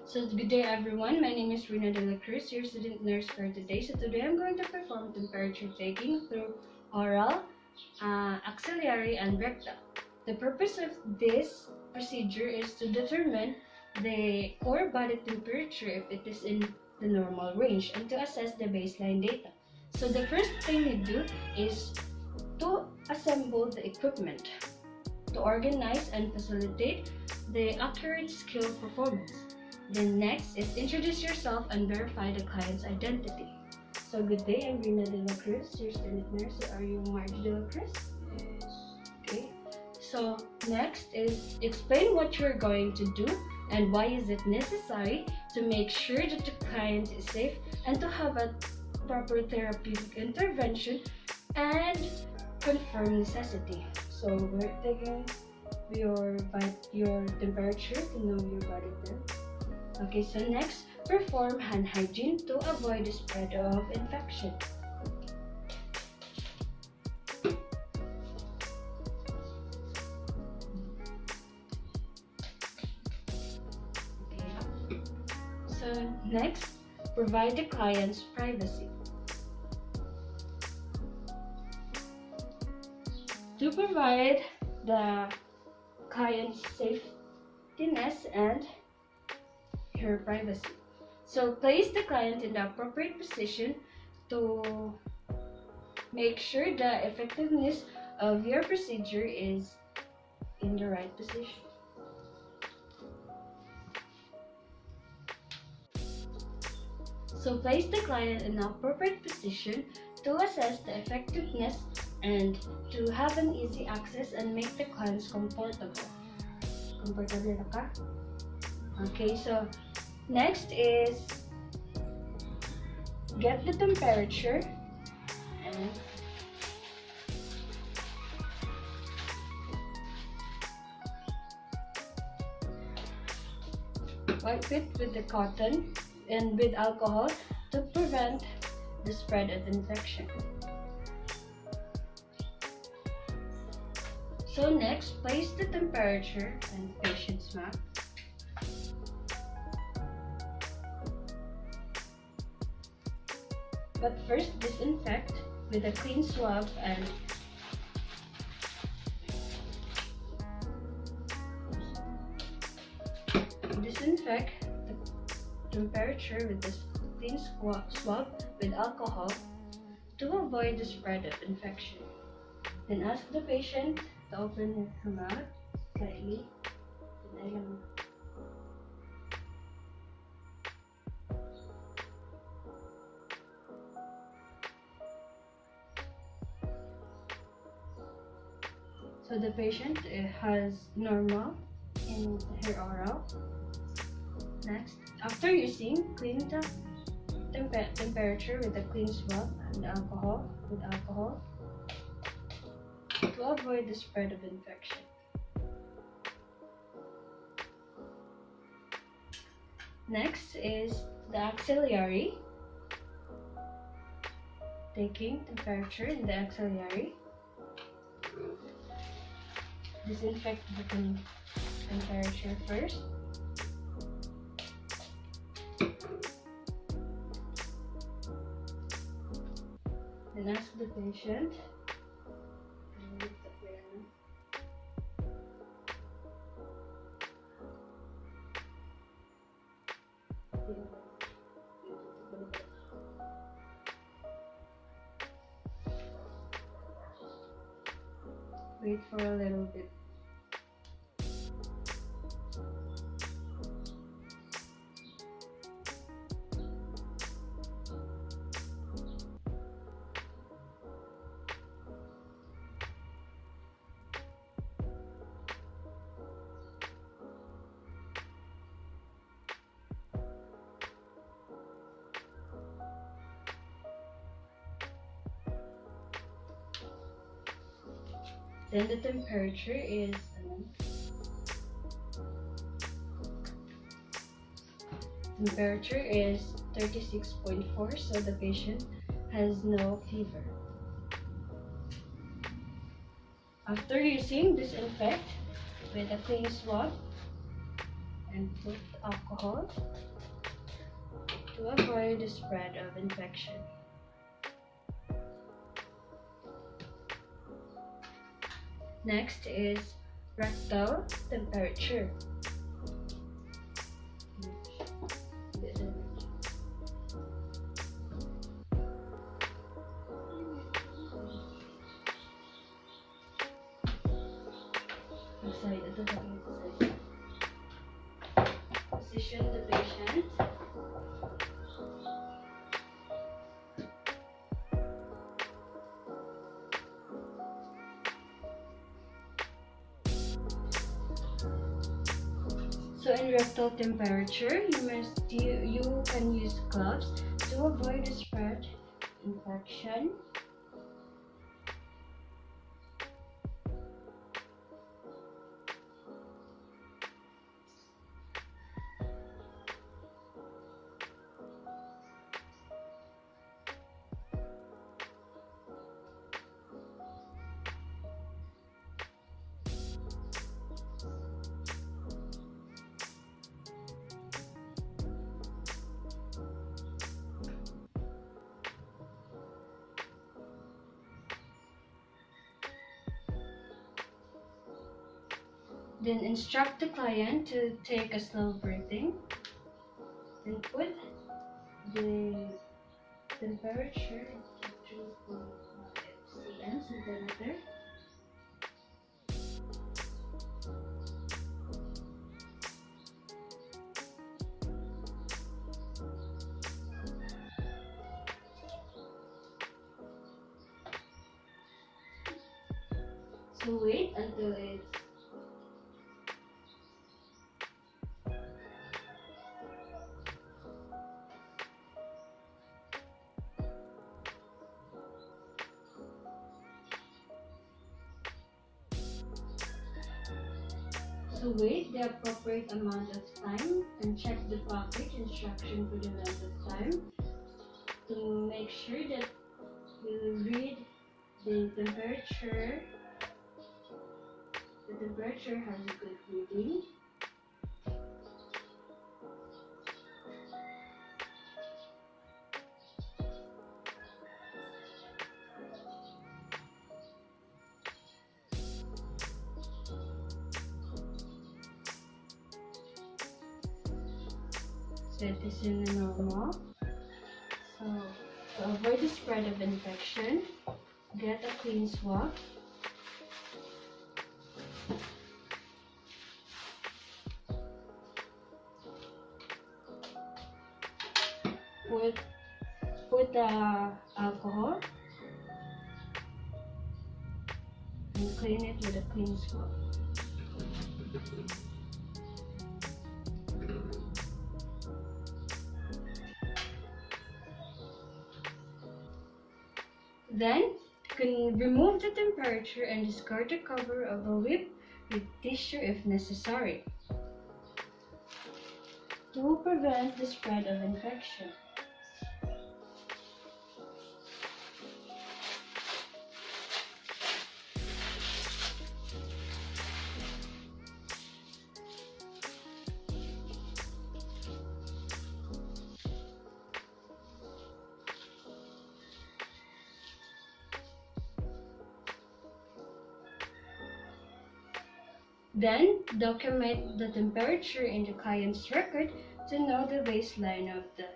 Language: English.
So good day everyone, my name is Rina de la Cruz, your student nurse for today. So today I'm going to perform temperature taking through oral, axillary and rectal. The purpose of this procedure is to determine the core body temperature if it is in the normal range and to assess the baseline data. So the first thing you do is to assemble the equipment to organize and facilitate the accurate skill performance. Then next is introduce yourself and verify the client's identity. So good day, I'm Rina de la Cruz, your student nurse. Are you Margie de la Cruz? Yes. Okay. So next is explain what you're going to do and why is it necessary to make sure that the client is safe and to have a proper therapeutic intervention and confirm necessity. So we're taking your temperature to know your body temp. Okay, so next, perform hand hygiene to avoid the spread of infection. Okay. So next, provide the client's privacy. To provide the client's safetyness and her privacy. So place the client in the appropriate position to make sure the effectiveness of your procedure is in the right position. So place the client in the appropriate position to assess the effectiveness and to have an easy access and make the clients comfortable. Comfortable na ka? Okay, so next is get the temperature and wipe it with the cotton and with alcohol to prevent the spread of infection. So next, place the temperature and patient's map. But first, disinfect with a clean swab and disinfect the temperature with the clean swab with alcohol to avoid the spread of infection. Then ask the patient to open her mouth slightly. So the patient has normal in her oral. Next, after using, clean the temperature with a clean swab and alcohol to avoid the spread of infection. Next is the axillary. Taking temperature in the axillary. Disinfect the temperature first. Then ask the patient. Wait for a little bit. Then the temperature is 36.4, so the patient has no fever. After using, disinfect with a clean swab and put alcohol to avoid the spread of infection. Next is rectal temperature. Position the patient. So in rectal temperature, you can use gloves to avoid the spread infection. Then instruct the client to take a slow breathing. Then put the temperature to 2.5 centimeter. So wait until it's wait the appropriate amount of time and check the package instruction for the length of time to make sure that you read the temperature. The temperature has a good reading. So it is in the normal. So to avoid the spread of infection, get a clean swab. Put the alcohol and clean it with a clean swab. Then you can remove the temperature and discard the cover of a whip with tissue if necessary to prevent the spread of infection. Then, document the temperature in the client's record to know the baseline of the